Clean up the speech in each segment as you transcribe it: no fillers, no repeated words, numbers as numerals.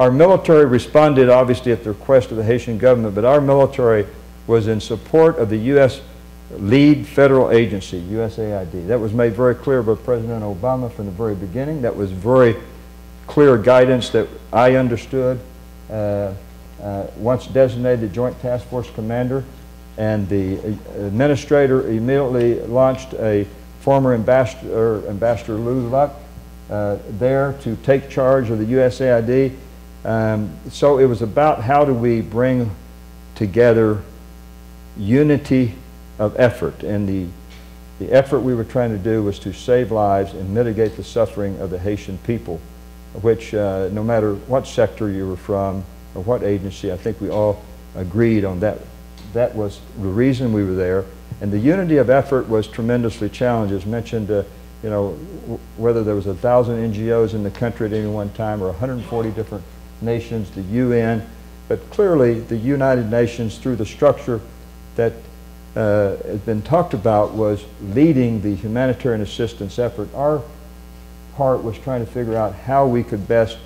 our military responded obviously at the request of the Haitian government, but our military was in support of the U.S. lead federal agency, USAID. That was made very clear by President Obama from the very beginning. That was very clear guidance that I understood. Once designated Joint Task Force Commander, and the administrator immediately launched a former ambassador, Ambassador Lou Luck, there to take charge of the USAID. So it was about how do we bring together unity of effort, and the effort we were trying to do was to save lives and mitigate the suffering of the Haitian people, which no matter what sector you were from or what agency, I think we all agreed on that. That was the reason we were there. And the unity of effort was tremendously challenged. As mentioned, you know, whether there was 1,000 NGOs in the country at any one time or 140 different nations, the UN, but clearly the United Nations, through the structure that has been talked about, was leading the humanitarian assistance effort. Our part was trying to figure out how we could best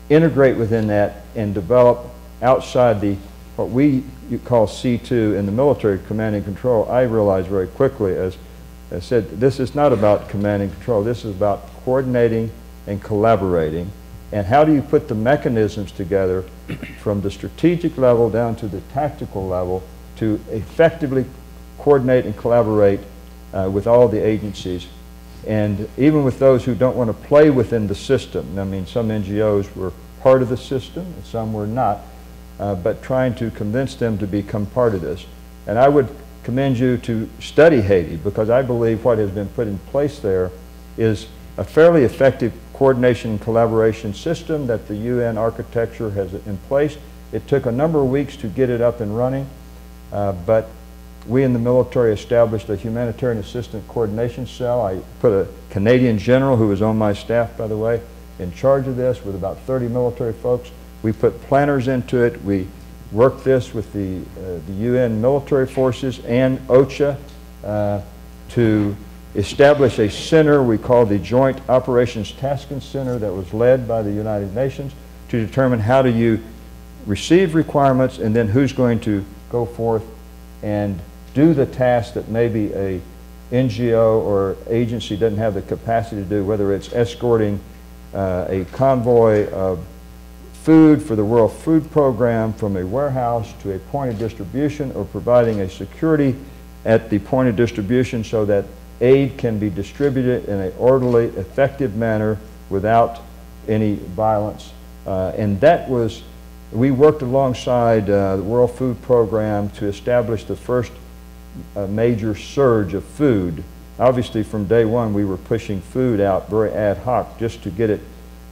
integrate within that and develop outside the what we call C2 in the military, command and control. I realized very quickly, as I said, this is not about command and control. This is about coordinating and collaborating. And how do you put the mechanisms together from the strategic level down to the tactical level to effectively coordinate and collaborate with all the agencies, and even with those who don't want to play within the system. I mean, some NGOs were part of the system and some were not, but trying to convince them to become part of this. And I would commend you to study Haiti, because I believe what has been put in place there is a fairly effective coordination and collaboration system that the UN architecture has in place. It took a number of weeks to get it up and running, but we in the military established a humanitarian assistance coordination cell. I put a Canadian general, who was on my staff, by the way, in charge of this with about 30 military folks. We put planners into it. We worked this with the UN military forces and OCHA to establish a center we call the Joint Operations Tasking Center that was led by the United Nations to determine how do you receive requirements and then who's going to go forth and do the task that maybe a NGO or agency doesn't have the capacity to do, whether it's escorting a convoy of food for the World Food Program from a warehouse to a point of distribution, or providing a security at the point of distribution so that aid can be distributed in an orderly, effective manner without any violence. And that was, we worked alongside the World Food Program to establish the first major surge of food. Obviously from day one we were pushing food out very ad hoc just to get it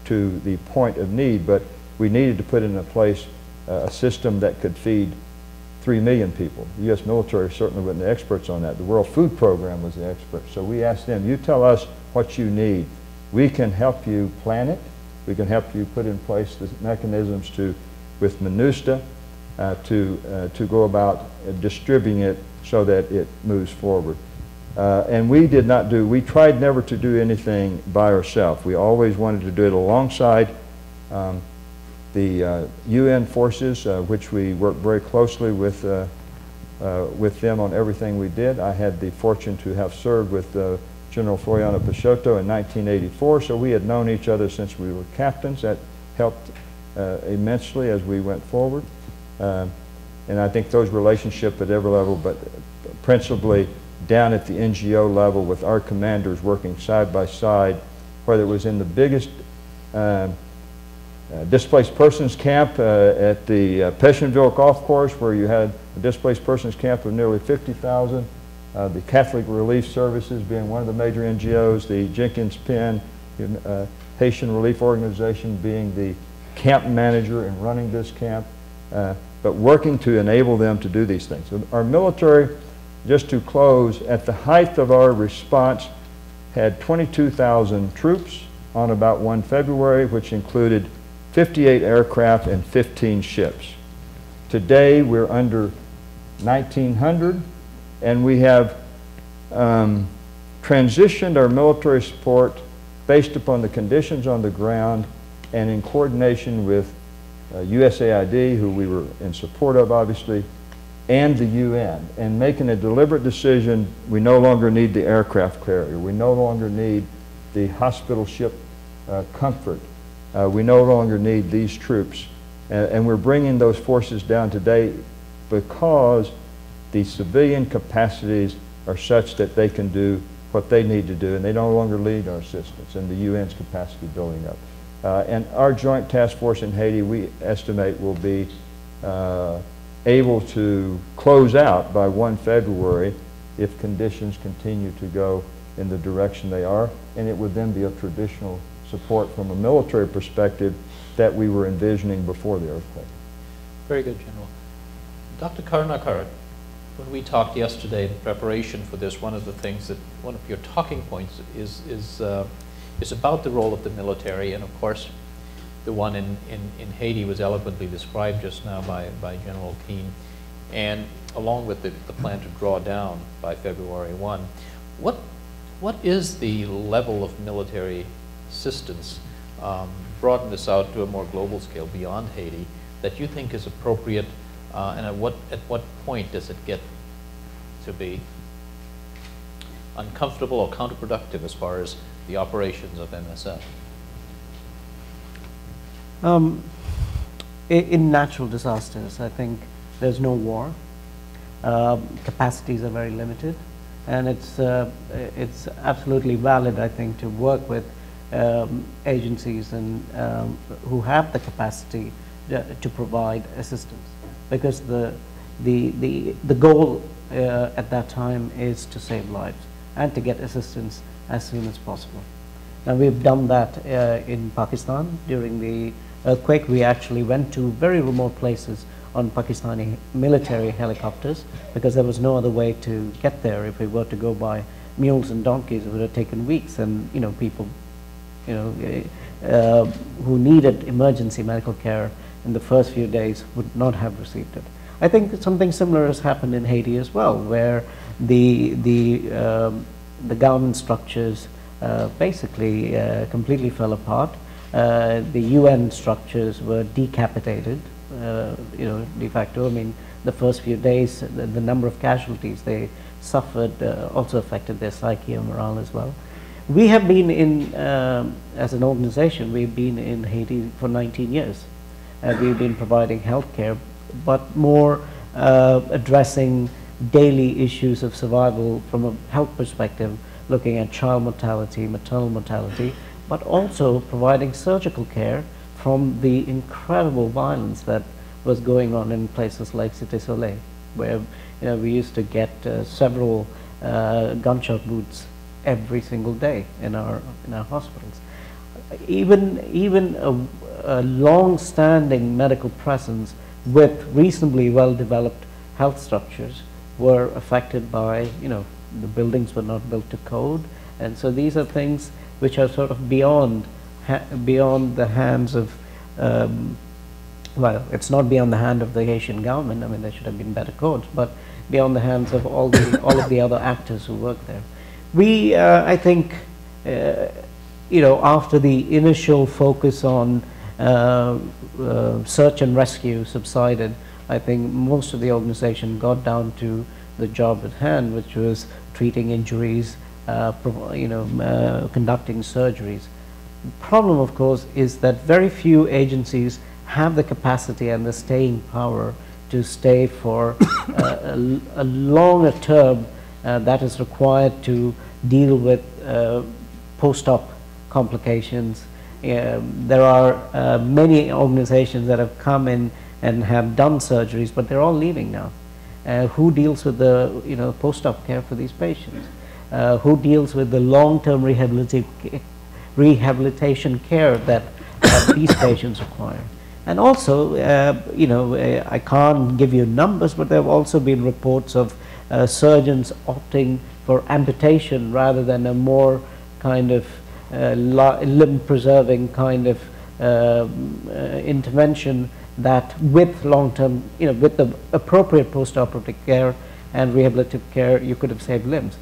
to the point of need, but we needed to put in place a system that could feed 3 million people. The U.S. military certainly wasn't the experts on that. The World Food Program was the expert. So we asked them, you tell us what you need. We can help you plan it. We can help you put in place the mechanisms to, with MINUSTAH, to go about distributing it so that it moves forward. And we did not do, we tried never to do anything by ourselves. We always wanted to do it alongside the UN forces, which we worked very closely with them on everything we did. I had the fortune to have served with General Floriano Peixoto in 1984, so we had known each other since we were captains. That helped immensely as we went forward. And I think those relationships at every level, but principally down at the NGO level with our commanders working side by side, whether it was in the biggest displaced persons camp at the Pétionville Golf Course, where you had a displaced persons camp of nearly 50,000, the Catholic Relief Services being one of the major NGOs, the Jenkins Pen Haitian Relief Organization being the camp manager and running this camp, but working to enable them to do these things. So our military, just to close, at the height of our response, had 22,000 troops on about 1 February, which included 58 aircraft and 15 ships. Today we're under 1,900, and we have transitioned our military support based upon the conditions on the ground and in coordination with USAID, who we were in support of, obviously, and the UN, and making a deliberate decision. We no longer need the aircraft carrier. We no longer need the hospital ship Comfort. We no longer need these troops. And we're bringing those forces down today because the civilian capacities are such that they can do what they need to do, and they no longer need our assistance, and the UN's capacity building up. And our joint task force in Haiti, we estimate, will be able to close out by 1 February if conditions continue to go in the direction they are, and it would then be a traditional support from a military perspective that we were envisioning before the earthquake. Very good, General. Dr. Karnakar, when we talked yesterday in preparation for this, one of the things that, one of your talking points is about the role of the military, and of course the one in Haiti was eloquently described just now by General Keane, and along with the plan to draw down by February 1. What is the level of military assistance, broaden this out to a more global scale beyond Haiti, that you think is appropriate, and at what point does it get to be uncomfortable or counterproductive as far as the operations of MSF? In natural disasters, I think there's no war. Capacities are very limited, and it's absolutely valid, I think, to work with agencies and who have the capacity to provide assistance, because the goal at that time is to save lives and to get assistance as soon as possible. Now, we've done that in Pakistan during the earthquake. We actually went to very remote places on Pakistani military helicopters because there was no other way to get there. If we were to go by mules and donkeys, it would have taken weeks, and people who needed emergency medical care in the first few days would not have received it. I think something similar has happened in Haiti as well, where the government structures basically completely fell apart. The UN structures were decapitated, de facto. I mean, the first few days, the number of casualties they suffered also affected their psyche and morale as well. We have been in, as an organization, we've been in Haiti for 19 years. We've been providing health care, but more addressing daily issues of survival from a health perspective, looking at child mortality, maternal mortality, but also providing surgical care from the incredible violence that was going on in places like Cité Soleil, where we used to get several gunshot wounds every single day in our hospitals. Even a long-standing medical presence with reasonably well-developed health structures were affected by, the buildings were not built to code, and so these are things which are sort of beyond the hands of, well, it's not beyond the hand of the Haitian government. I mean, there should have been better codes, but beyond the hands of all of the other actors who work there. We, I think, after the initial focus on search and rescue subsided, I think most of the organization got down to the job at hand, which was treating injuries, conducting surgeries. The problem, of course, is that very few agencies have the capacity and the staying power to stay for a longer term that is required to deal with post-op complications. There are many organizations that have come in and have done surgeries, but they're all leaving now. Who deals with the post-op care for these patients? Who deals with the long-term rehabilitation care that these patients require? And also, I can't give you numbers, but there have also been reports of surgeons opting for amputation rather than a more kind of limb-preserving kind of intervention that with long-term, with the appropriate post-operative care and rehabilitative care, you could have saved limbs.